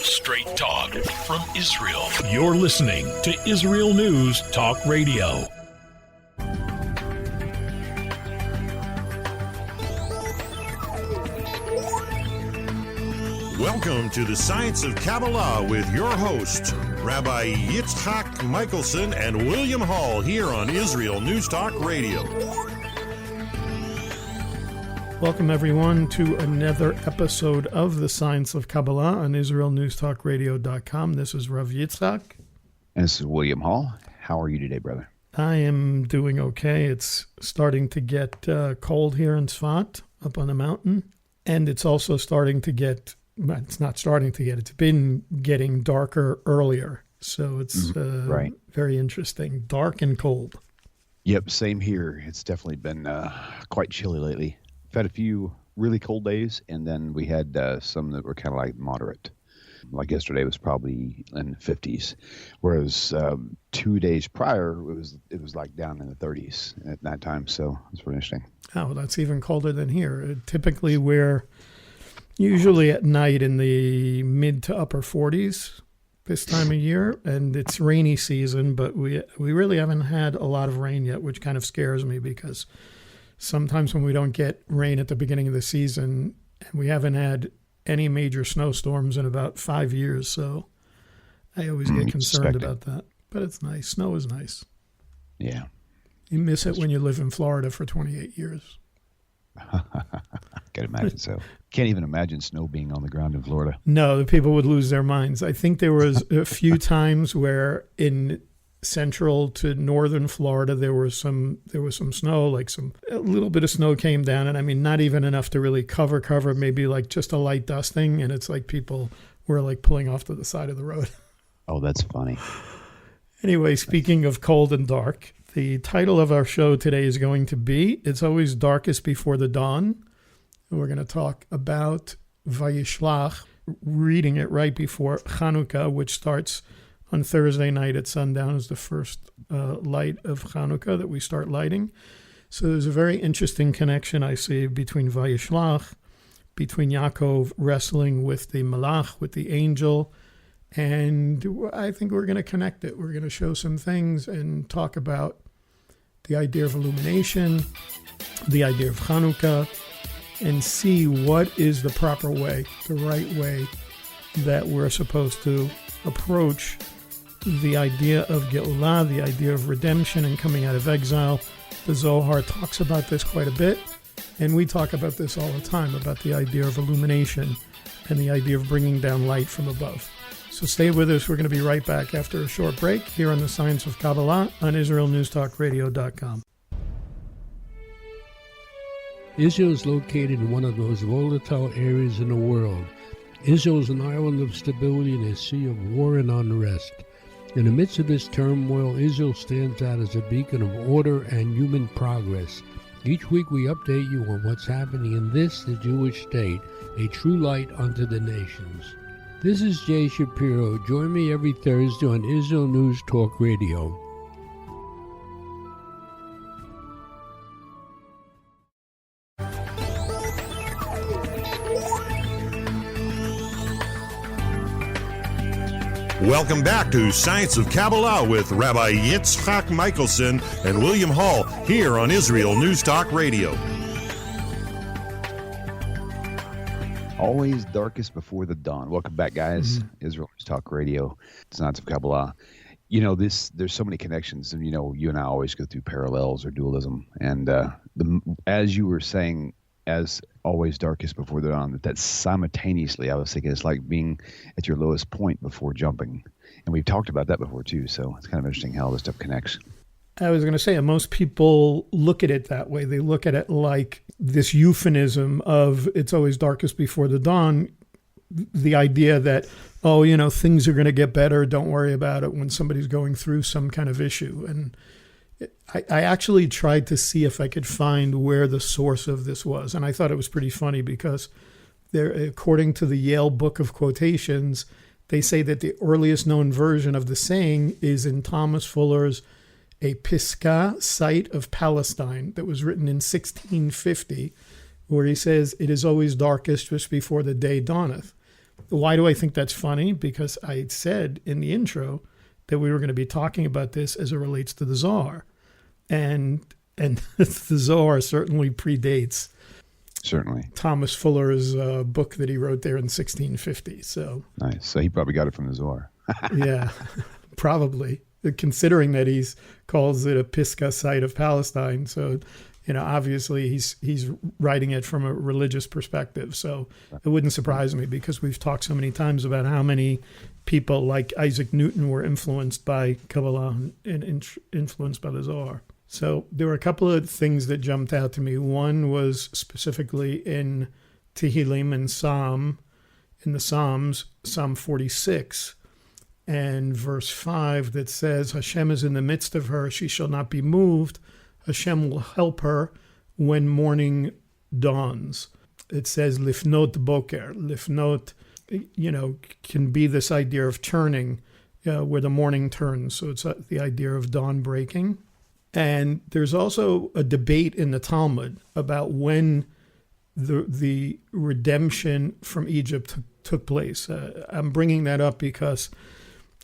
Straight talk from Israel. You're listening to Israel News Talk Radio. Welcome to the Science of Kabbalah with your hosts, Rabbi Yitzchak Michelson and William Hall, here on Israel News Talk Radio. Welcome, everyone, to another episode of the Science of Kabbalah on IsraelNewsTalkRadio.com. This is Rav Yitzchak. And this is William Hall. How are you today, brother? I am doing okay. It's starting to get cold here in Tzfat, up on the mountain. And it's also starting to get, well, it's not starting to get, it's been getting darker earlier. So it's right. Very interesting. Dark and cold. Yep, same here. It's definitely been quite chilly lately. We've had a few really cold days, and then we had some that were kind of like moderate. Like yesterday was probably in the 50s, whereas 2 days prior it was like down in the 30s at that time. So it's pretty interesting. Oh, that's even colder than here. Typically, we're usually at night in the mid to upper 40s this time of year, and it's rainy season, but we really haven't had a lot of rain yet, which kind of scares me because sometimes when we don't get rain at the beginning of the season, and we haven't had any major snowstorms in about 5 years, so I always get concerned about that. But it's nice. Snow is nice. Yeah. You miss it when you live in Florida for 28 years. I can imagine so. Can't even imagine snow being on the ground in Florida. No, the people would lose their minds. I think there was a few times where in central to northern Florida there was some snow, like a little bit of snow came down, and I mean not even enough to really cover, maybe like just a light dusting, and it's like people were like pulling off to the side of the road. Oh, that's funny. Anyway, speaking of cold and dark, the title of our show today is going to be It's Always Darkest Before the Dawn. And we're going to talk about Vayishlach, reading it right before Chanukah, which starts on Thursday night at sundown, is the first light of Chanukah that we start lighting. So there's a very interesting connection I see between Vayishlach, between Yaacov wrestling with the malach, with the angel, and I think we're going to connect it. We're going to show some things and talk about the idea of illumination, the idea of Chanukah, and see what is the proper way, the right way that we're supposed to approach the idea of Geulah, the idea of redemption and coming out of exile. The Zohar talks about this quite a bit, and we talk about this all the time, about the idea of illumination and the idea of bringing down light from above. So stay with us. We're going to be right back after a short break here on the Science of Kabbalah on IsraelNewsTalkRadio.com. Israel is located in one of the most volatile areas in the world. Israel is an island of stability in a sea of war and unrest. In the midst of this turmoil, Israel stands out as a beacon of order and human progress. Each week we update you on what's happening in this, the Jewish state, a true light unto the nations. This is Jay Shapiro. Join me every Thursday on Israel News Talk Radio. Welcome back to Science of Kabbalah with Rabbi Yitzchak Michelson and William Hall, here on Israel News Talk Radio. Always darkest before the dawn. Welcome back, guys. Israel News Talk Radio, Science of Kabbalah. You know, there's so many connections, and you know, you and I always go through parallels or dualism. And as you were saying, as always darkest before the dawn, that simultaneously, I was thinking it's like being at your lowest point before jumping. And we've talked about that before too, so it's kind of interesting how all this stuff connects. I was going to say, most people look at it that way. They look at it like this euphemism of it's always darkest before the dawn, the idea that, oh, you know, things are going to get better, don't worry about it, when somebody's going through some kind of issue. And I actually tried to see if I could find where the source of this was. And I thought it was pretty funny because there, according to the Yale Book of Quotations, they say that the earliest known version of the saying is in Thomas Fuller's A Pisgah, Site of Palestine, that was written in 1650, where he says, "It is always darkest just before the day dawneth." Why do I think that's funny? Because I said in the intro that we were going to be talking about this as it relates to the Zohar. And the Zohar certainly predates Thomas Fuller's book that he wrote there in 1650. So nice. So he probably got it from the Zohar. Yeah, probably, considering that he's calls it a Pisgah site of Palestine. So, obviously he's writing it from a religious perspective. So it wouldn't surprise me, because we've talked so many times about how many people like Isaac Newton were influenced by Kabbalah and influenced by the Zohar. So there were a couple of things that jumped out to me. One was specifically in Tehillim and in the Psalms, Psalm 46, and verse 5 that says, Hashem is in the midst of her, she shall not be moved. Hashem will help her when morning dawns. It says, Lifnot boker. Lifnot, can be this idea of turning, where the morning turns. So it's the idea of dawn breaking. And there's also a debate in the Talmud about when the redemption from Egypt took place. I'm bringing that up because,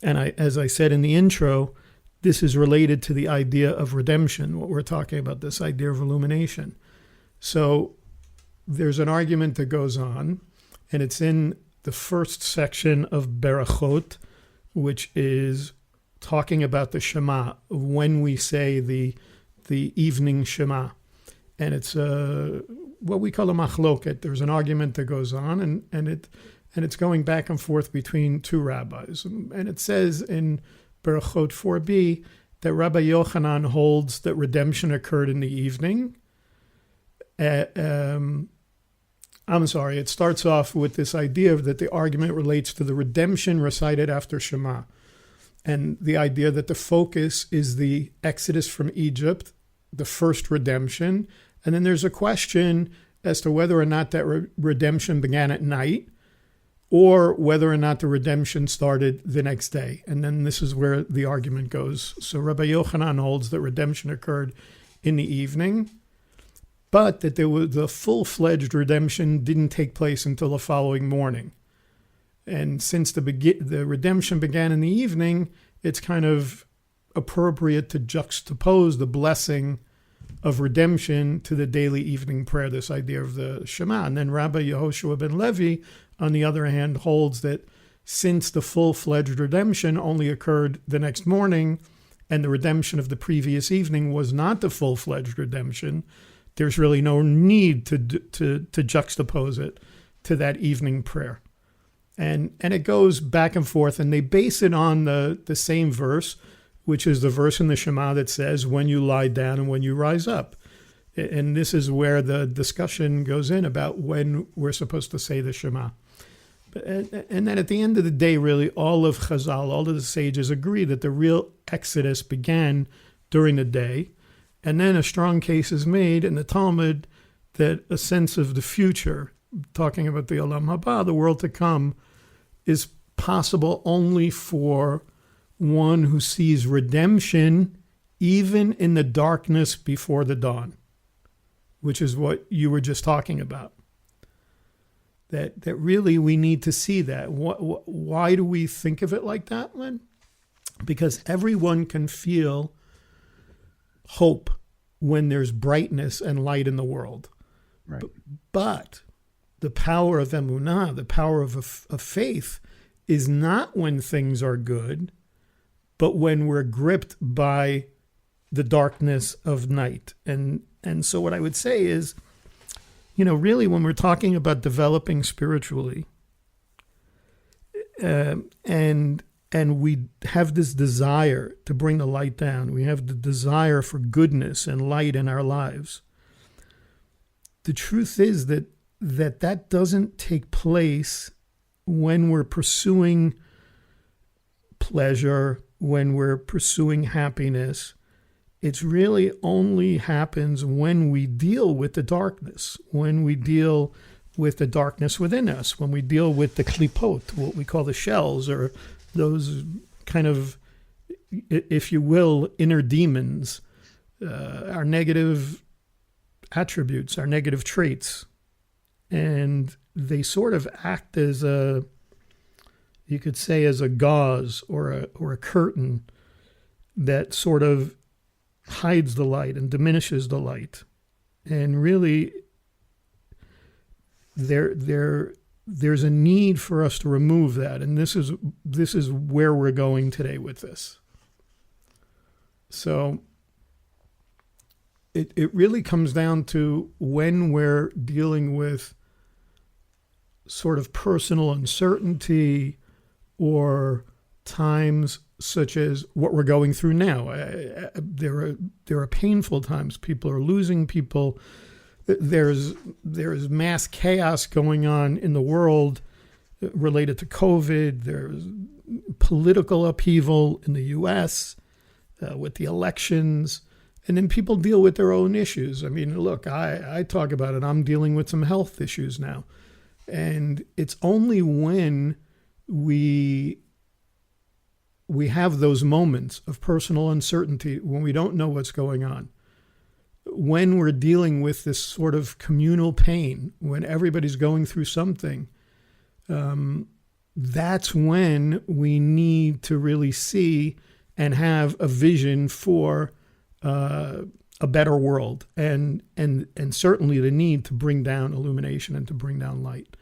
as I said in the intro, this is related to the idea of redemption, what we're talking about, this idea of illumination. So there's an argument that goes on, and it's in the first section of Berachot, which is talking about the Shema, when we say the evening Shema. And it's what we call a machloket. There's an argument that goes on, and it's going back and forth between two rabbis. And it says in Berachot 4b that Rabbi Yochanan holds that redemption occurred in the evening. I'm sorry, it starts off with this idea that the argument relates to the redemption recited after Shema, and the idea that the focus is the exodus from Egypt, the first redemption, and then there's a question as to whether or not that redemption began at night, or whether or not the redemption started the next day. And then this is where the argument goes. So Rabbi Yochanan holds that redemption occurred in the evening, but that the full-fledged redemption didn't take place until the following morning. And since the redemption began in the evening, it's kind of appropriate to juxtapose the blessing of redemption to the daily evening prayer, this idea of the Shema. And then Rabbi Yehoshua ben Levi, on the other hand, holds that since the full-fledged redemption only occurred the next morning, and the redemption of the previous evening was not the full-fledged redemption, there's really no need to juxtapose it to that evening prayer. And it goes back and forth, and they base it on the same verse, which is the verse in the Shema that says, when you lie down and when you rise up. And this is where the discussion goes in about when we're supposed to say the Shema. And then at the end of the day, really, all of Chazal, all of the sages agree that the real exodus began during the day. And then a strong case is made in the Talmud that a sense of the future, talking about the Olam Haba, the world to come, is possible only for one who sees redemption even in the darkness before the dawn, which is what you were just talking about. That really we need to see that. Why do we think of it like that, Len? Because everyone can feel hope when there's brightness and light in the world. Right. But the power of emunah, the power of faith, is not when things are good, but when we're gripped by the darkness of night. And so what I would say is, really when we're talking about developing spiritually, and we have this desire to bring the light down, we have the desire for goodness and light in our lives. The truth is that doesn't take place when we're pursuing pleasure, when we're pursuing happiness. It really only happens when we deal with the darkness, when we deal with the darkness within us, when we deal with the klipot, what we call the shells, or those kind of, if you will, inner demons, our negative attributes, our negative traits. And they sort of act as a you could say, as a gauze or a curtain that sort of hides the light and diminishes the light. And really, there's a need for us to remove that. And this is where we're going today with this. So it really comes down to when we're dealing with sort of personal uncertainty or times such as what we're going through now. There are painful times. People are losing people. There's mass chaos going on in the world related to COVID. There's political upheaval in the U.S. With the elections. And then people deal with their own issues. I mean, look, I talk about it. I'm dealing with some health issues now. And it's only when we have those moments of personal uncertainty, when we don't know what's going on, when we're dealing with this sort of communal pain, when everybody's going through something, that's when we need to really see and have a vision for a better world, and certainly the need to bring down illumination and to bring down light.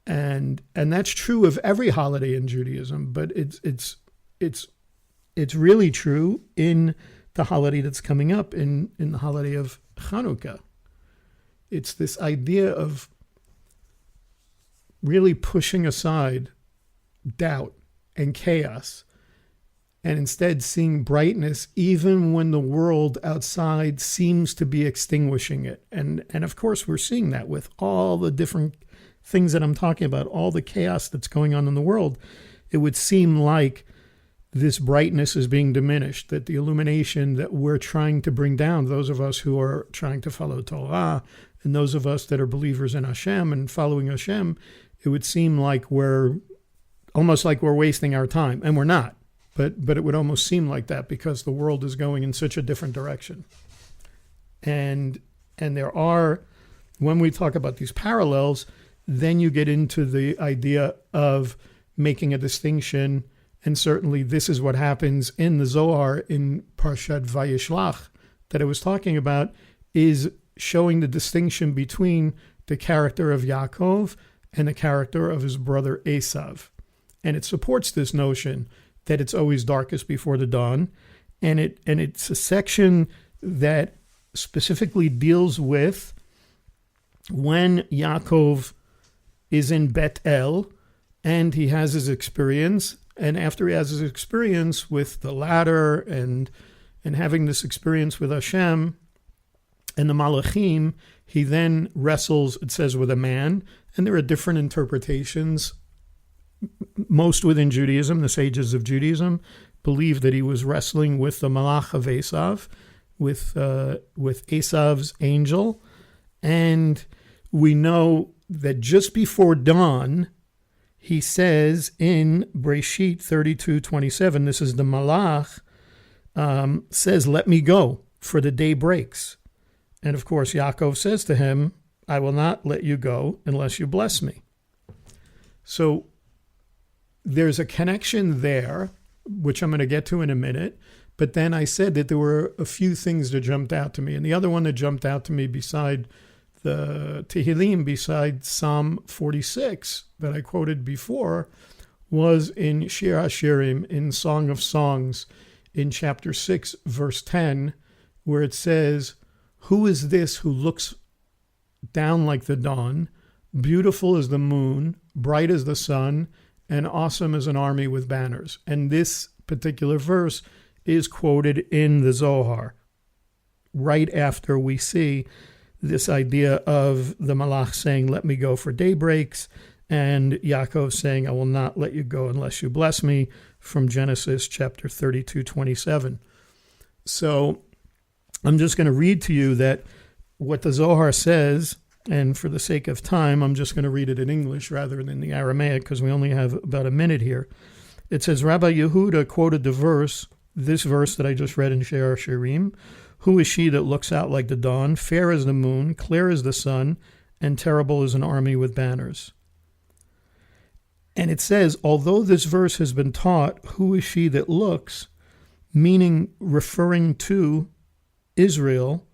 And that's true of every holiday in Judaism, but it's really true in the holiday that's coming up, in the holiday of Chanukah. It's this idea of really pushing aside doubt and chaos, and instead seeing brightness even when the world outside seems to be extinguishing it. And of course, we're seeing that with all the different things that I'm talking about, all the chaos that's going on in the world. It would seem like this brightness is being diminished, that the illumination that we're trying to bring down, those of us who are trying to follow Torah, and those of us that are believers in Hashem and following Hashem, it would seem like we're almost like we're wasting our time, and we're not. But it would almost seem like that because the world is going in such a different direction. And there are, when we talk about these parallels, then you get into the idea of making a distinction. And certainly this is what happens in the Zohar in Parshat Vayishlach that I was talking about, is showing the distinction between the character of Yaacov and the character of his brother Esav. And it supports this notion that it's always darkest before the dawn. And it's a section that specifically deals with when Yaakov is in Bet El and he has his experience. And after he has his experience with the ladder and having this experience with Hashem and the Malachim, he then wrestles, it says, with a man. And there are different interpretations. Most within Judaism, the sages of Judaism, believe that he was wrestling with the Malach of Esav, with Esav's angel. And we know that just before dawn, he says in Breshit 32:27, this is the Malach, says, "Let me go, for the day breaks." And of course, Yaakov says to him, "I will not let you go unless you bless me." So there's a connection there, which I'm going to get to in a minute. But then I said that there were a few things that jumped out to me. And the other one that jumped out to me beside the Tehillim, beside Psalm 46 that I quoted before, was in Shir HaShirim, in Song of Songs, in chapter 6, verse 10, where it says, "Who is this who looks down like the dawn, beautiful as the moon, bright as the sun, and awesome as an army with banners?" And this particular verse is quoted in the Zohar right after we see this idea of the Malach saying, "Let me go, for day breaks," and Yaakov saying, "I will not let you go unless you bless me," from Genesis chapter 32:27. So I'm just going to read to you that what the Zohar says. And for the sake of time, I'm just going to read it in English rather than the Aramaic, because we only have about a minute here. It says, Rabbi Yehuda quoted this verse that I just read in Shir HaShirim. "Who is she that looks out like the dawn, fair as the moon, clear as the sun, and terrible as an army with banners?" And it says, although this verse has been taught, who is she that looks, meaning referring to Israel,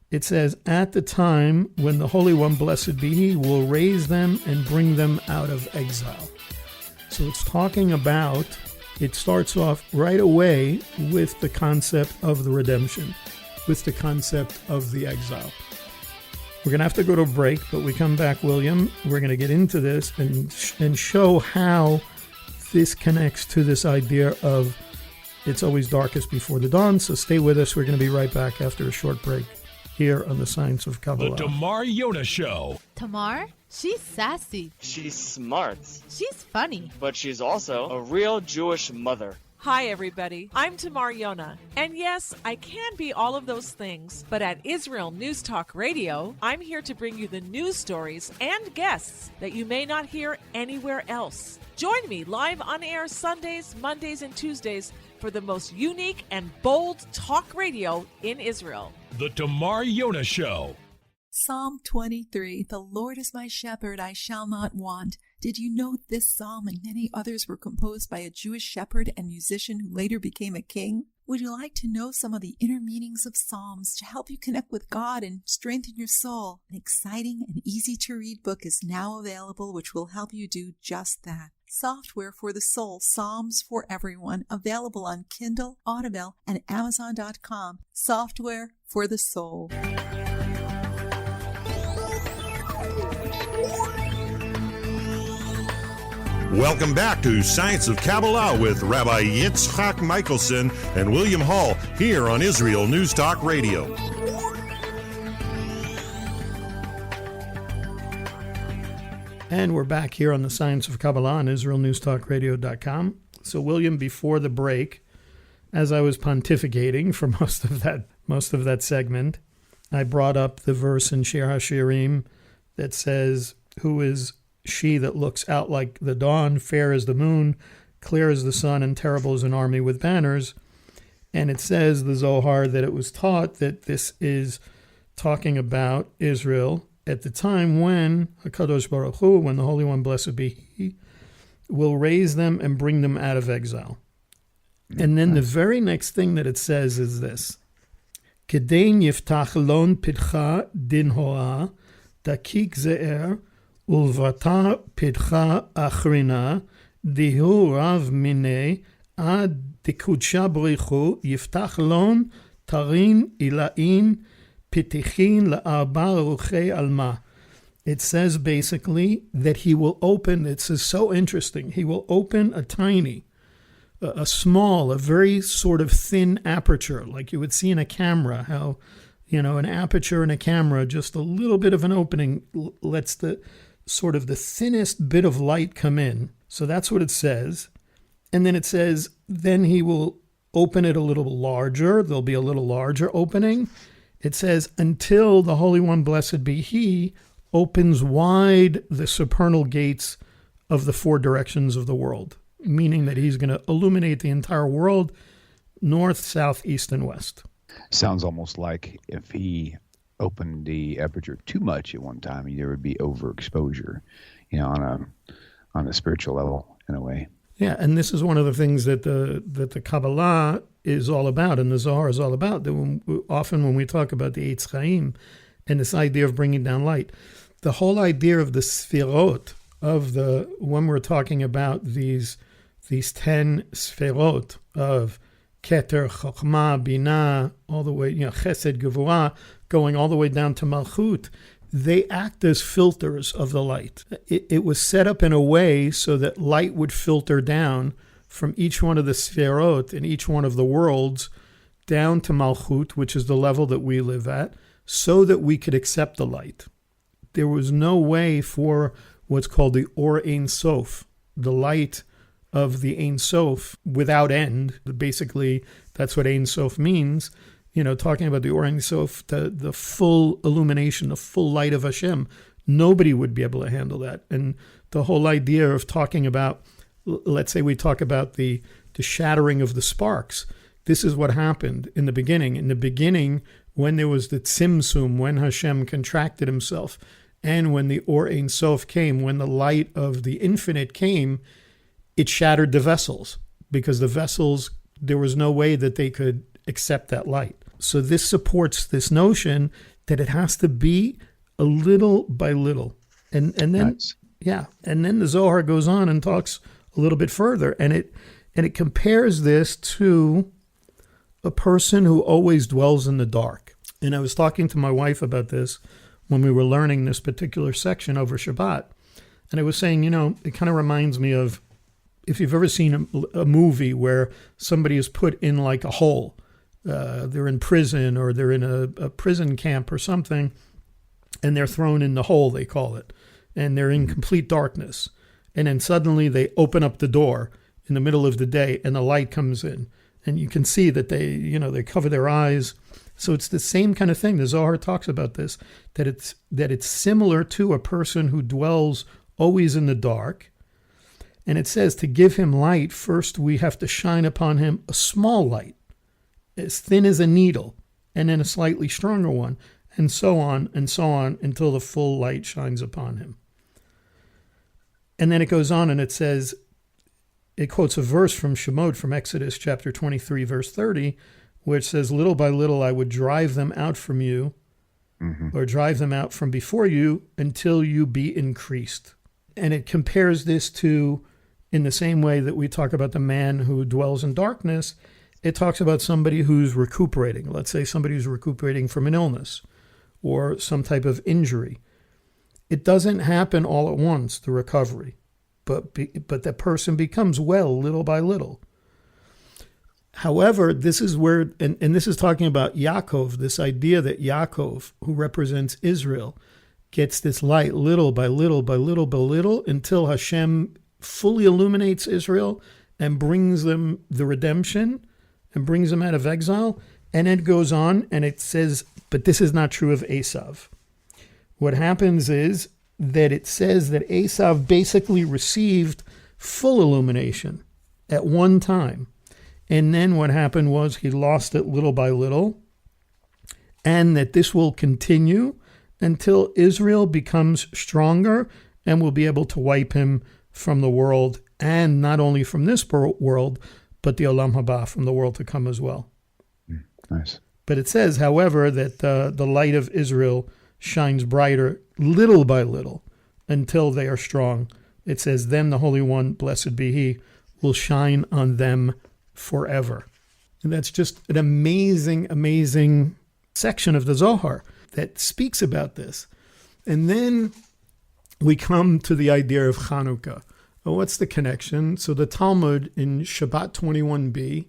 it says, at the time when the Holy One, blessed be He, will raise them and bring them out of exile. So it's talking about, it starts off right away with the concept of the redemption, with the concept of the exile. We're going to have to go to a break, but we come back, William. We're going to get into this and show how this connects to this idea of it's always darkest before the dawn. So stay with us. We're going to be right back after a short break here on the Science of Kabbalah. The Tamar Yona Show. Tamar? She's sassy. She's smart. She's funny. But she's also a real Jewish mother. Hi, everybody. I'm Tamar Yona. And yes, I can be all of those things, but at Israel News Talk Radio, I'm here to bring you the news stories and guests that you may not hear anywhere else. Join me live on air Sundays, Mondays, and Tuesdays for the most unique and bold talk radio in Israel. The Tamar Yona Show. Psalm 23, the Lord is my shepherd, I shall not want. Did you know this psalm and many others were composed by a Jewish shepherd and musician who later became a king? Would you like to know some of the inner meanings of psalms to help you connect with God and strengthen your soul? An exciting and easy-to-read book is now available which will help you do just that. Software for the Soul, Psalms for Everyone, available on Kindle, Audible, and Amazon.com. Software for the Soul. Welcome back to Science of Kabbalah with Rabbi Yitzchak Michelson and William Hall here on Israel News Talk Radio. And we're back here on the Science of Kabbalah on IsraelNewsTalkRadio.com. So, William, before the break, as I was pontificating for most of that segment, I brought up the verse in Shir HaShirim that says, "Who is she that looks out like the dawn, fair as the moon, clear as the sun, and terrible as an army with banners?" And it says, the Zohar, that it was taught that this is talking about Israel at the time when HaKadosh Baruch Hu, when the Holy One, blessed be He, will raise them and bring them out of exile. And then the very next thing that it says is this: Kedein yiftach lon pitcha din hoa, dakik ze'er, ulvata pitcha achrina, dihu rav minei, ad dikudsha barichu, yiftach lon tarin ilain, pitichin la'arba ruchei alma. It says basically that he will open, this is so interesting, he will open a small, a very sort of thin aperture, like you would see in a camera, how, an aperture in a camera, just a little bit of an opening lets the sort of the thinnest bit of light come in. So that's what it says. And then it says, then he will open it a little larger. There'll be a little larger opening. It says, until the Holy One, blessed be He, opens wide the supernal gates of the four directions of the world, meaning that He's going to illuminate the entire world, north, south, east, and west. Sounds almost like if He opened the aperture too much at one time, there would be overexposure, on a spiritual level, in a way. Yeah, and this is one of the things that the Kabbalah is all about, and the Zohar is all about. That often when we talk about the Eitz Chaim and this idea of bringing down light, the whole idea of the Sfirot, when we're talking about these 10 Sfirot of Keter, Chokhmah, Binah, all the way, Chesed, Gevurah, going all the way down to Malchut, they act as filters of the light. It was set up in a way so that light would filter down from each one of the Sfirot in each one of the worlds down to Malchut, which is the level that we live at, so that we could accept the light. There was no way for what's called the Or Ein Sof, the light of the Ein Sof without end. Basically, that's what Ein Sof means. Talking about the Or Ein Sof, the full illumination, the full light of Hashem. Nobody would be able to handle that. And the whole idea of talking about, let's say we talk about the shattering of the sparks. This is what happened in the beginning. In the beginning, when there was the Tzimtzum, when Hashem contracted Himself And when the Or Ein Sof came, when the light of the infinite came, it shattered the vessels, because the vessels, there was no way that they could accept that light. So this supports this notion that it has to be a little by little. And then Nice. yeah, and then the Zohar goes on and talks a little bit further, and it compares this to a person who always dwells in the dark. And I was talking to my wife about this when we were learning this particular section over Shabbat. And I was saying, it kind of reminds me of, if you've ever seen a movie where somebody is put in like a hole, they're in prison, or they're in a prison camp or something, and they're thrown in the hole, they call it, and they're in complete darkness. And then suddenly they open up the door in the middle of the day, and the light comes in, and you can see that they cover their eyes. So it's the same kind of thing. The Zohar talks about this, that it's similar to a person who dwells always in the dark. And it says, to give him light, first we have to shine upon him a small light, as thin as a needle, and then a slightly stronger one, and so on until the full light shines upon him. And then it goes on and it says, it quotes a verse from Shemot, from Exodus chapter 23, verse 30, which says, little by little I would drive them out from you, or drive them out from before you, until you be increased. And it compares this to, in the same way that we talk about the man who dwells in darkness, it talks about somebody who's recuperating. Let's say somebody who's recuperating from an illness or some type of injury. It doesn't happen all at once, the recovery, but the person becomes well little by little. However, this is where, and this is talking about Yaacov, this idea that Yaacov, who represents Israel, gets this light little by little by little by little, until Hashem fully illuminates Israel and brings them the redemption and brings them out of exile. And it goes on and it says, but this is not true of Esav. What happens is that it says that Esav basically received full illumination at one time. And then what happened was he lost it little by little, and that this will continue until Israel becomes stronger and will be able to wipe him from the world, and not only from this world, but the Olam Haba, from the world to come as well. Nice. But it says, however, that the light of Israel shines brighter little by little until they are strong. It says, then the Holy One, blessed be He, will shine on them forever. And that's just an amazing, amazing section of the Zohar that speaks about this. And then we come to the idea of Chanukah. Well, what's the connection? So the Talmud in Shabbat 21b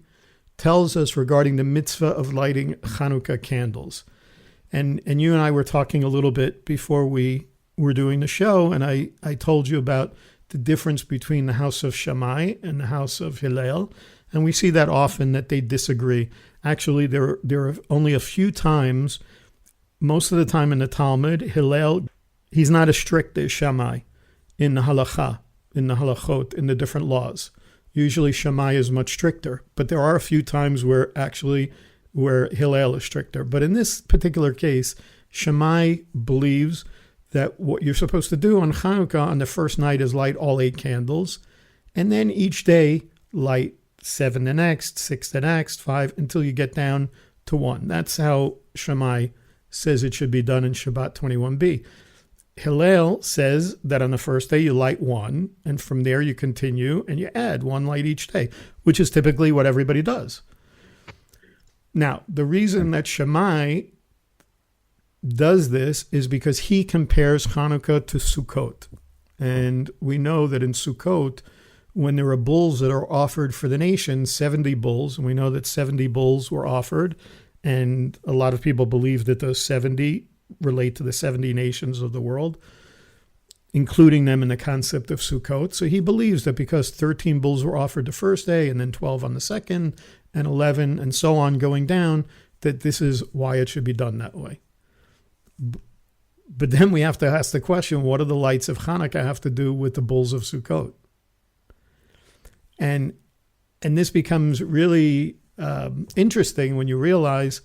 tells us regarding the mitzvah of lighting Chanukah candles. And you and I were talking a little bit before we were doing the show, and I told you about the difference between the house of Shammai and the house of Hillel. And we see that often, that they disagree. Actually, there are only a few times, most of the time in the Talmud, Hillel, he's not as strict as Shammai in the halakha, in the halachot, in the different laws. Usually Shammai is much stricter, but there are a few times where Hillel is stricter. But in this particular case, Shammai believes that what you're supposed to do on Chanukah on the first night is light all 8 candles, and then each day light 7 the next, 6 the next, 5, until you get down to 1. That's how Shammai says it should be done in Shabbat 21b. Hillel says that on the first day you light 1, and from there you continue and you add 1 light each day, which is typically what everybody does. Now, the reason that Shammai does this is because he compares Chanukah to Sukkot. And we know that in Sukkot, when there are bulls that are offered for the nation, 70 bulls, and we know that 70 bulls were offered, and a lot of people believe that those 70 relate to the 70 nations of the world, including them in the concept of Sukkot. So he believes that because 13 bulls were offered the first day, and then 12 on the second, and 11, and so on going down, that this is why it should be done that way. But then we have to ask the question, what do the lights of Chanukah have to do with the bulls of Sukkot? And this becomes really interesting when you realize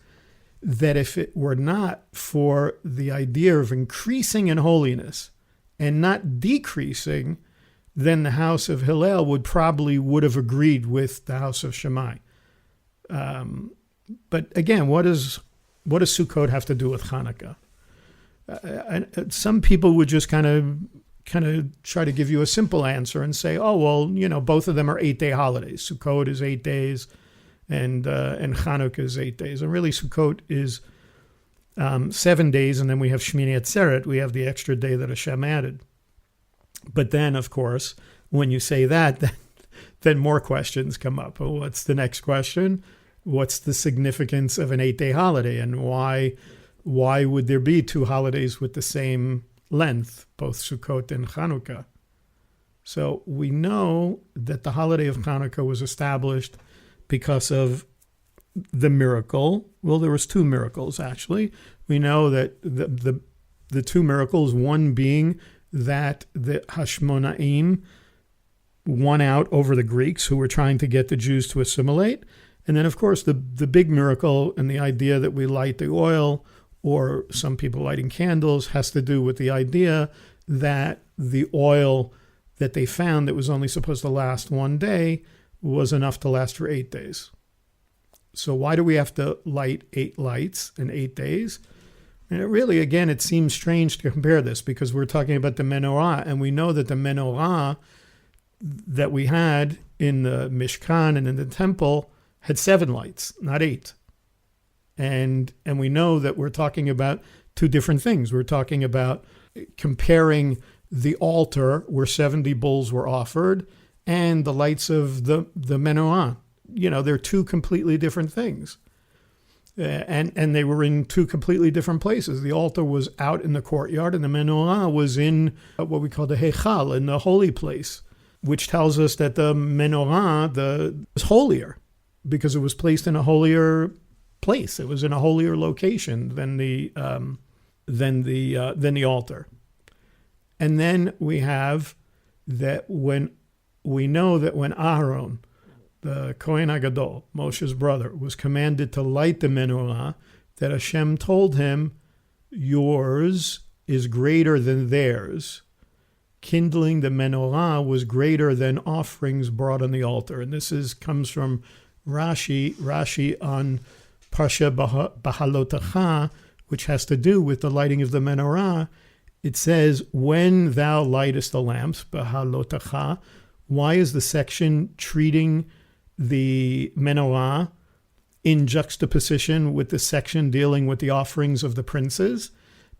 that if it were not for the idea of increasing in holiness and not decreasing, then the house of Hillel would have agreed with the house of Shammai. But again, what does Sukkot have to do with Chanukah? Some people would just kind of try to give you a simple answer and say, oh, well, both of them are 8-day holidays. Sukkot is 8 days and Chanukah is 8 days. And really Sukkot is 7 days, and then we have Shmini Atzeret. We have the extra day that Hashem added. But then, of course, when you say that, then more questions come up. Well, what's the next question? What's the significance of an 8-day holiday, and why would there be 2 holidays with the same length, both Sukkot and Chanukah? So we know that the holiday of Chanukah was established because of the miracle. Well, there was 2 miracles, actually. We know that the 2 miracles, one being that the Hashmonaim won out over the Greeks who were trying to get the Jews to assimilate. And then, of course, the big miracle and the idea that we light the oil, or some people lighting candles, has to do with the idea that the oil that they found that was only supposed to last 1 day was enough to last for 8 days. So why do we have to light 8 lights in 8 days? And it really, again, it seems strange to compare this because we're talking about the menorah, and we know that the menorah that we had in the Mishkan and in the temple had 7 lights, not 8. And we know that we're talking about 2 different things. We're talking about comparing the altar where 70 bulls were offered and the lights of the menorah. They're 2 completely different things. And they were in 2 completely different places. The altar was out in the courtyard, and the menorah was in what we call the heichal, in the holy place, which tells us that the menorah was holier because it was placed in a holier place. It was in a holier location than the altar. And then we have that when Aharon, the Kohen HaGadol, Moshe's brother, was commanded to light the menorah, that Hashem told him, yours is greater than theirs. Kindling the menorah was greater than offerings brought on the altar. And this comes from Rashi on Parsha Bahalotacha, which has to do with the lighting of the menorah. It says, when thou lightest the lamps, Bahalotacha, why is the section treating the menorah in juxtaposition with the section dealing with the offerings of the princes?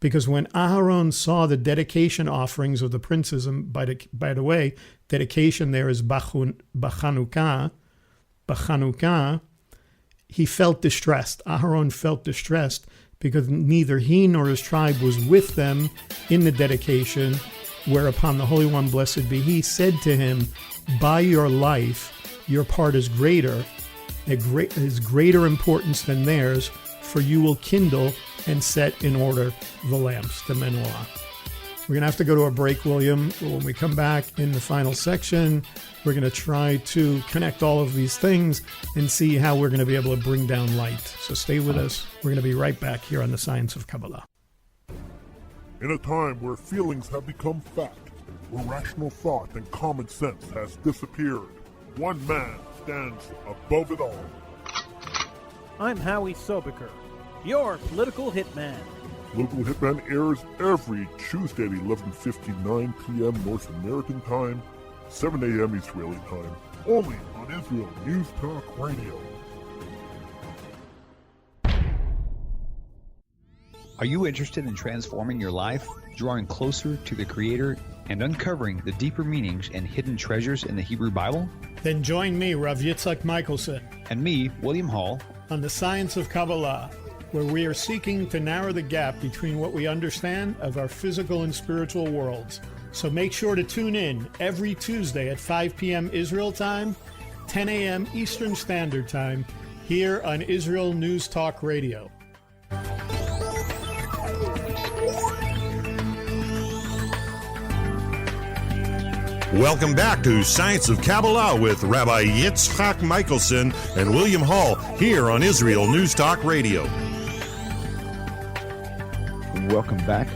Because when Aharon saw the dedication offerings of the princes, and by the way, dedication there is Chanukah, he felt distressed. Aharon felt distressed because neither he nor his tribe was with them in the dedication, whereupon the Holy One, blessed be he, said to him, by your life, your part is greater, is greater importance than theirs, for you will kindle and set in order the lamps, the menorah. We're going to have to go to a break, William. When we come back in the final section, we're going to try to connect all of these things and see how we're going to be able to bring down light. So stay with us. We're going to be right back here on the Science of Kabbalah. In a time where feelings have become fact, where rational thought and common sense has disappeared, one man stands above it all. I'm Howie Sobiker, your political hitman. Political Hitman airs every Tuesday at 11:59 p.m. North American time, 7 a.m. Israeli time, only on Israel News Talk Radio. Are you interested in transforming your life, drawing closer to the Creator, and uncovering the deeper meanings and hidden treasures in the Hebrew Bible? Then join me, Rav Yitzhak Michelson, and me, William Hall, on the Science of Kabbalah, where we are seeking to narrow the gap between what we understand of our physical and spiritual worlds. So make sure to tune in every Tuesday at 5 p.m. Israel time, 10 a.m. Eastern Standard Time, here on Israel News Talk Radio. Welcome back to Science of Kabbalah with Rabbi Yitzhak Michelson and William Hall here on Israel News Talk Radio. Welcome back.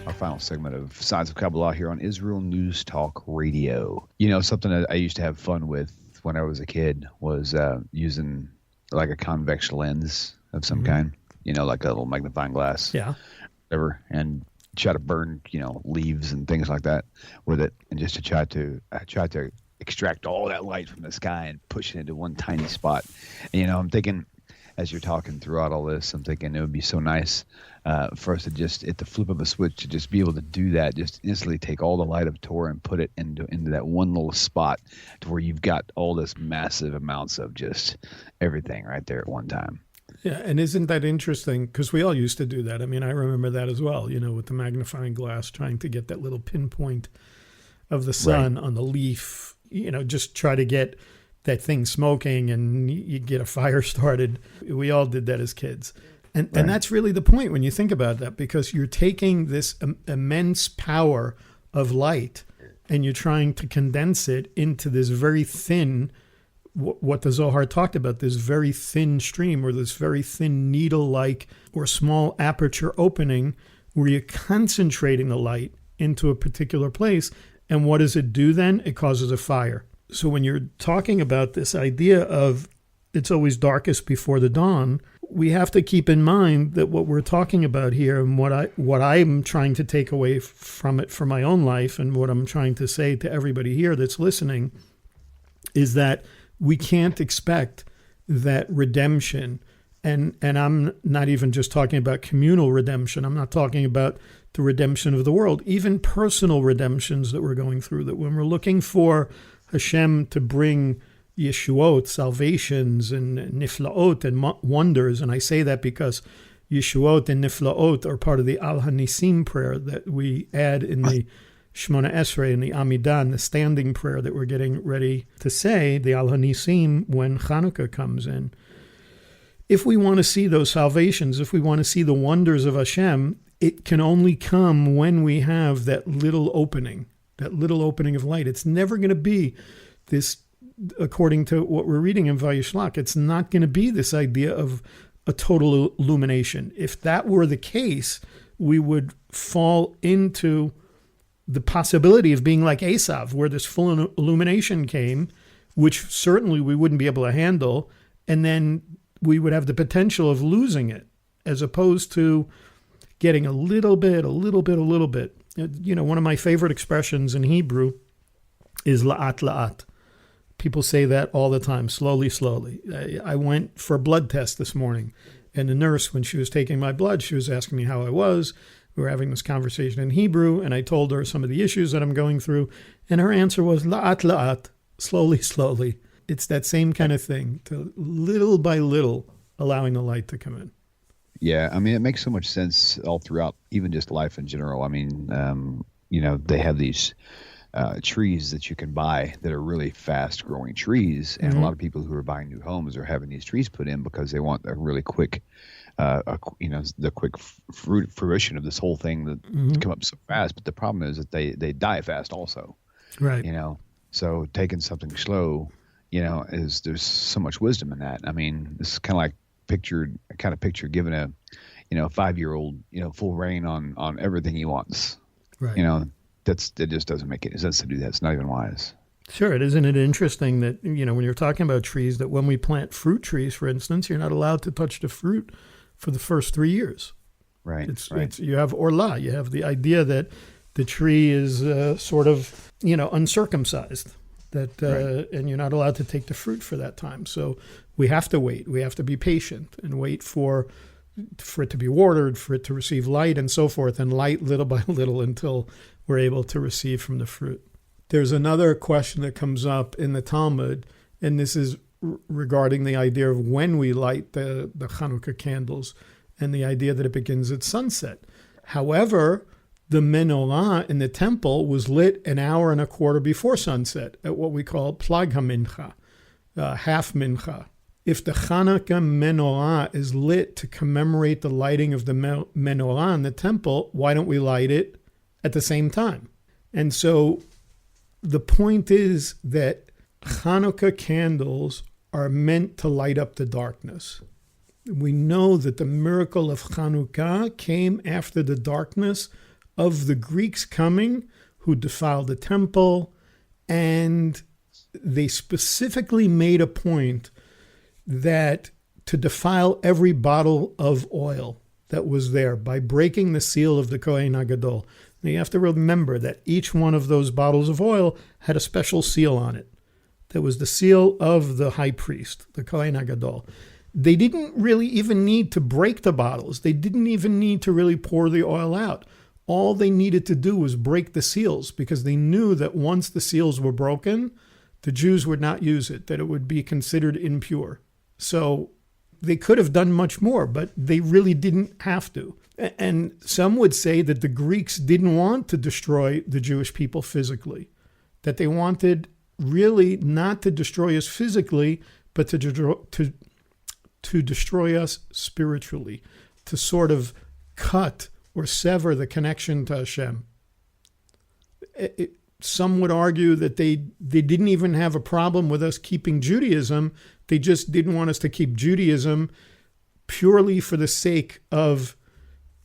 Our final segment of Science of Kabbalah here on Israel News Talk Radio. You know, something that I used to have fun with when I was a kid was using like a convex lens of some kind, you know, like a little magnifying glass. Yeah. Whatever. And try to burn, you know, leaves and things like that with it. And just to try to extract all that light from the sky and push it into one tiny spot. And, you know, I'm thinking, as you're talking throughout all this, I'm thinking it would be so nice for us to just, at the flip of a switch, to just be able to do that, just instantly take all the light of Torah and put it into that one little spot to where you've got all this massive amounts of just everything right there at one time. Yeah, and isn't that interesting? Because we all used to do that. I mean, I remember that as well, you know, with the magnifying glass, trying to get that little pinpoint of the sun on the leaf, you know, just try to get that thing smoking and you get a fire started. We all did that as kids. And that's really the point when you think about that, because you're taking this immense power of light and you're trying to condense it into this very thin, what the Zohar talked about, this very thin stream or this very thin needle-like or small aperture opening where you're concentrating the light into a particular place. And what does it do then? It causes a fire. So when you're talking about this idea of it's always darkest before the dawn, we have to keep in mind that what we're talking about here and what I'm trying to take away from it for my own life and what I'm trying to say to everybody here that's listening is that we can't expect that redemption. And I'm not even just talking about communal redemption. I'm not talking about the redemption of the world, even personal redemptions that we're going through, that when we're looking for Hashem to bring Yeshuot, salvations, and niflaot, and wonders. And I say that because Yeshuot and niflaot are part of the Al Hanisim prayer that we add in the Shemona Esrei and the Amidah, the standing prayer that we're getting ready to say, the Al Hanisim, when Chanukah comes in. If we want to see those salvations, if we want to see the wonders of Hashem, it can only come when we have that little opening of light. It's never going to be this, according to what we're reading in Vayishlach, it's not going to be this idea of a total illumination. If that were the case, we would fall into the possibility of being like Esav, where this full illumination came, which certainly we wouldn't be able to handle, and then we would have the potential of losing it, as opposed to getting a little bit. You know, one of my favorite expressions in Hebrew is la'at la'at. People say that all the time, slowly. I went for a blood test this morning, and the nurse, when she was taking my blood, she was asking me how I was. We were having this conversation in Hebrew, and I told her some of the issues that I'm going through, and her answer was la'at la'at, slowly. It's that same kind of thing, to little by little allowing the light to come in. Yeah, I mean, it makes so much sense all throughout, even just life in general. I mean, you know, they have these trees that you can buy that are really fast growing trees. And a lot of people who are buying new homes are having these trees put in because they want a really quick, the quick fruition of this whole thing that come up so fast. But the problem is that they die fast also. Right. You know, so taking something slow, you know, there's so much wisdom in that. I mean, it's kind of like picture giving a 5-year-old, you know, full reign on everything he wants. Right. You know, it just doesn't make any sense to do that. It's not even wise. Sure. Isn't it interesting that, you know, when you're talking about trees, that when we plant fruit trees, for instance, you're not allowed to touch the fruit for the first 3 years. Right. It's you have orla. You have the idea that the tree is sort of, you know, uncircumcised. And you're not allowed to take the fruit for that time. So we have to wait. We have to be patient and wait for it to be watered, for it to receive light and so forth, and light little by little until we're able to receive from the fruit. There's another question that comes up in the Talmud, and this is regarding the idea of when we light the Chanukah candles and the idea that it begins at sunset. However, the menorah in the temple was lit an hour and a quarter before sunset at what we call plag hamincha, half mincha. If the Chanukah menorah is lit to commemorate the lighting of the menorah in the temple, why don't we light it at the same time? And so the point is that Chanukah candles are meant to light up the darkness. We know that the miracle of Chanukah came after the darkness of the Greeks coming, who defiled the temple, and they specifically made a point that to defile every bottle of oil that was there by breaking the seal of the Kohen HaGadol. Now you have to remember that each one of those bottles of oil had a special seal on it. That was the seal of the high priest, the Kohen HaGadol. They didn't really even need to break the bottles. They didn't even need to really pour the oil out. All they needed to do was break the seals, because they knew that once the seals were broken, the Jews would not use it, that it would be considered impure. So they could have done much more, but they really didn't have to. And some would say that the Greeks didn't want to destroy the Jewish people physically, that they wanted really not to destroy us physically, but to destroy us spiritually, to sort of cut or sever the connection to Hashem. Some would argue that they didn't even have a problem with us keeping Judaism. They just didn't want us to keep Judaism purely for the sake of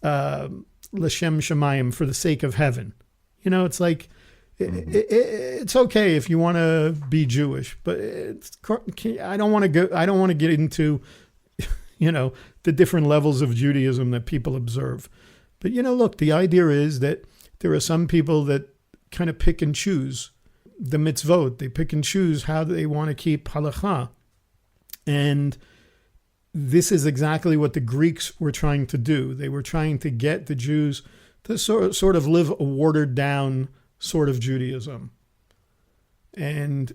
L'Shem Shemayim, for the sake of heaven. You know, it's like, it's okay if you want to be Jewish, but I don't want to get into, you know, the different levels of Judaism that people observe. But, you know, look, the idea is that there are some people that kind of pick and choose the mitzvot. They pick and choose how they want to keep halakha. And this is exactly what the Greeks were trying to do. They were trying to get the Jews to sort of live a watered down sort of Judaism. And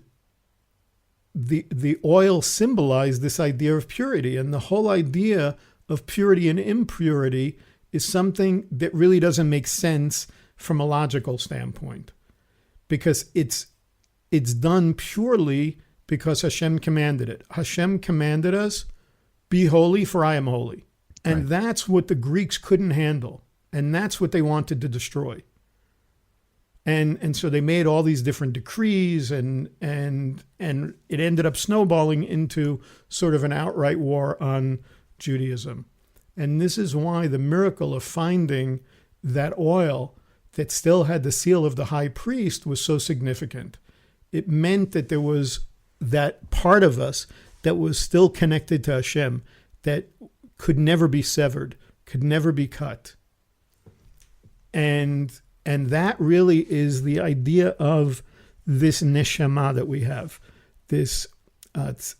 the oil symbolized this idea of purity. And the whole idea of purity and impurity is something that really doesn't make sense from a logical standpoint, because it's done purely because Hashem commanded it. Hashem commanded us, be holy for I am holy. And that's what the Greeks couldn't handle. And that's what they wanted to destroy. And so they made all these different decrees, and it ended up snowballing into sort of an outright war on Judaism. And this is why the miracle of finding that oil that still had the seal of the high priest was so significant. It meant that there was that part of us that was still connected to Hashem, that could never be severed, could never be cut. And that really is the idea of this neshama that we have, this tselem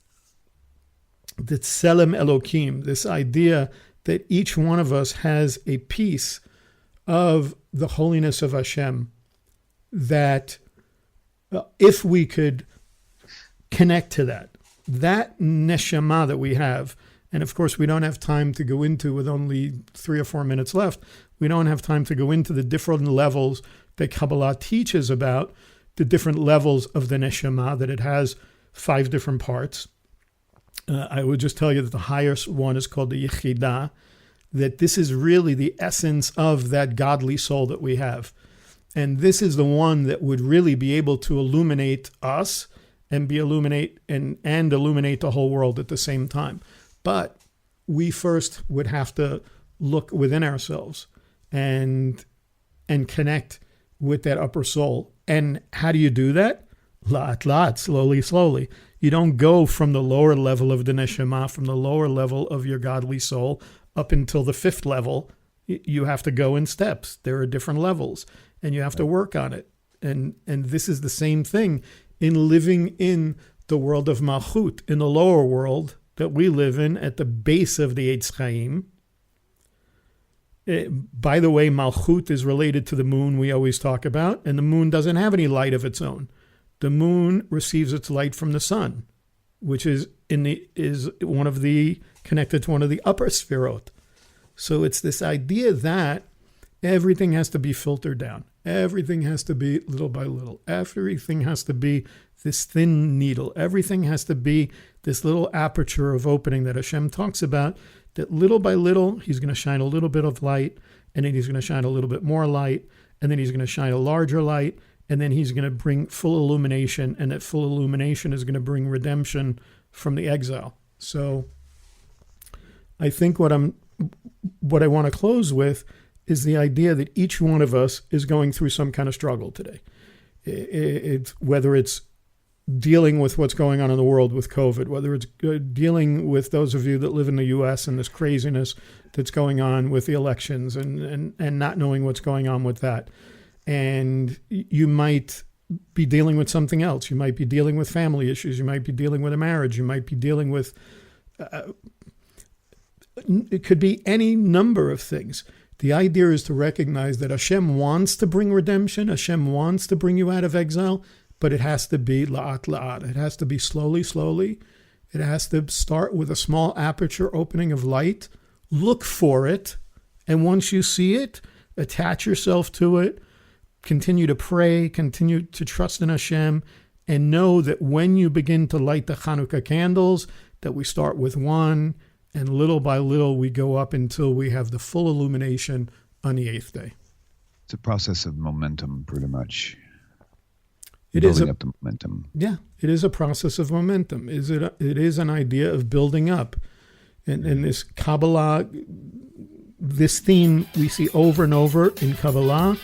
Elokim, this idea that each one of us has a piece of the holiness of Hashem, that if we could connect to that neshama that we have, and of course we don't have time to go into, with only 3 or 4 minutes left, we don't have time to go into the different levels that Kabbalah teaches about, the different levels of the neshama, that it has 5 different parts. I would just tell you that the highest one is called the Yechidah, that this is really the essence of that godly soul that we have. And this is the one that would really be able to illuminate us and illuminate the whole world at the same time. But we first would have to look within ourselves and connect with that upper soul. And how do you do that? Lat, slowly. You don't go from the lower level of the neshama, from the lower level of your godly soul, up until the 5th level. You have to go in steps. There are different levels, and you have to work on it. And this is the same thing in living in the world of Malchut, in the lower world that we live in, at the base of the Eitz Chaim. By the way, Malchut is related to the moon we always talk about, and the moon doesn't have any light of its own. The moon receives its light from the sun, which is connected to one of the upper sefirot. So it's this idea that everything has to be filtered down. Everything has to be little by little. Everything has to be this thin needle. Everything has to be this little aperture of opening that Hashem talks about, that little by little, he's going to shine a little bit of light, and then he's going to shine a little bit more light, and then he's going to shine a larger light, and then he's going to bring full illumination, and that full illumination is going to bring redemption from the exile. So I think what I want to close with is the idea that each one of us is going through some kind of struggle today. Whether it's dealing with what's going on in the world with COVID, whether it's dealing with those of you that live in the U.S. and this craziness that's going on with the elections and not knowing what's going on with that. And you might be dealing with something else. You might be dealing with family issues. You might be dealing with a marriage. You might be dealing with, it could be any number of things. The idea is to recognize that Hashem wants to bring redemption. Hashem wants to bring you out of exile, but it has to be la'at la'at. It has to be slowly, slowly. It has to start with a small aperture opening of light. Look for it. And once you see it, attach yourself to it. Continue to pray. Continue to trust in Hashem. And know that when you begin to light the Chanukah candles, that we start with one, and little by little we go up until we have the full illumination on the 8th day. It's a process of momentum, pretty much. It building is up the momentum. Yeah, it is a process of momentum. It is an idea of building up. And this Kabbalah, this theme we see over and over in Kabbalah,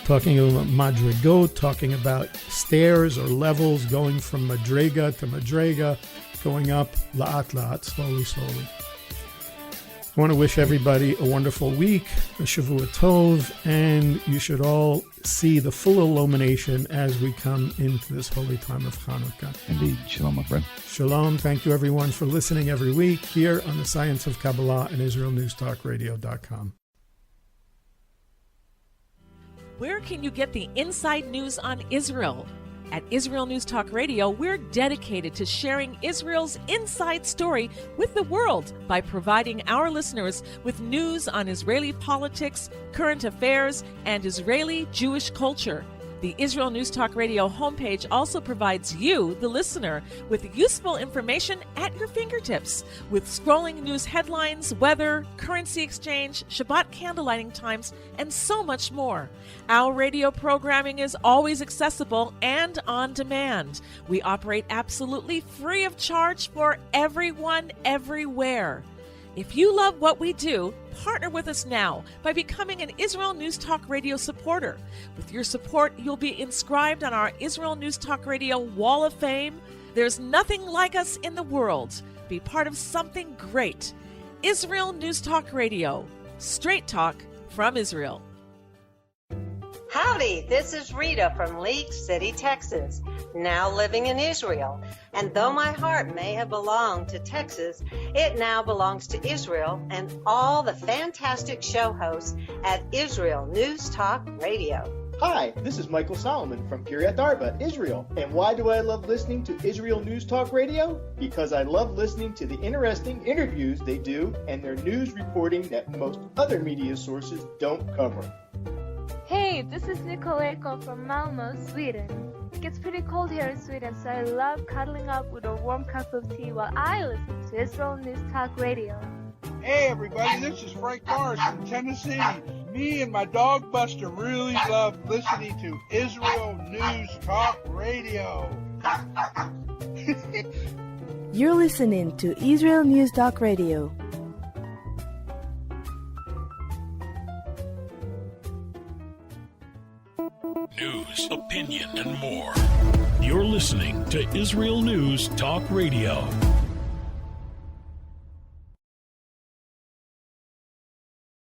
talking about madrigot, talking about stairs or levels, going from madrega to madrega, going up la'at la'at, slowly, slowly. I want to wish everybody a wonderful week, a Shavua Tov, and you should all see the full illumination as we come into this holy time of Chanukah. Indeed. Shalom, my friend. Shalom. Thank you, everyone, for listening every week here on the Science of Kabbalah and IsraelNewsTalkRadio.com. Where can you get the inside news on Israel? At Israel News Talk Radio, we're dedicated to sharing Israel's inside story with the world by providing our listeners with news on Israeli politics, current affairs, and Israeli Jewish culture. The Israel News Talk Radio homepage also provides you, the listener, with useful information at your fingertips, with scrolling news headlines, weather, currency exchange, Shabbat candlelighting times, and so much more. Our radio programming is always accessible and on demand. We operate absolutely free of charge for everyone, everywhere. If you love what we do, partner with us now by becoming an Israel News Talk Radio supporter. With your support, you'll be inscribed on our Israel News Talk Radio Wall of Fame. There's nothing like us in the world. Be part of something great. Israel News Talk Radio. Straight talk from Israel. Howdy, this is Rita from League City, Texas, now living in Israel. And though my heart may have belonged to Texas, it now belongs to Israel and all the fantastic show hosts at Israel News Talk Radio. Hi, this is Michael Solomon from Kiryat Arba, Israel. And why do I love listening to Israel News Talk Radio? Because I love listening to the interesting interviews they do and their news reporting that most other media sources don't cover. Hey, this is Nicoleko from Malmö, Sweden. It gets pretty cold here in Sweden, so I love cuddling up with a warm cup of tea while I listen to Israel News Talk Radio. Hey everybody, this is Frank Morris from Tennessee. Me and my dog Buster really love listening to Israel News Talk Radio. You're listening to Israel News Talk Radio. News, opinion, and more. You're listening to Israel News Talk Radio.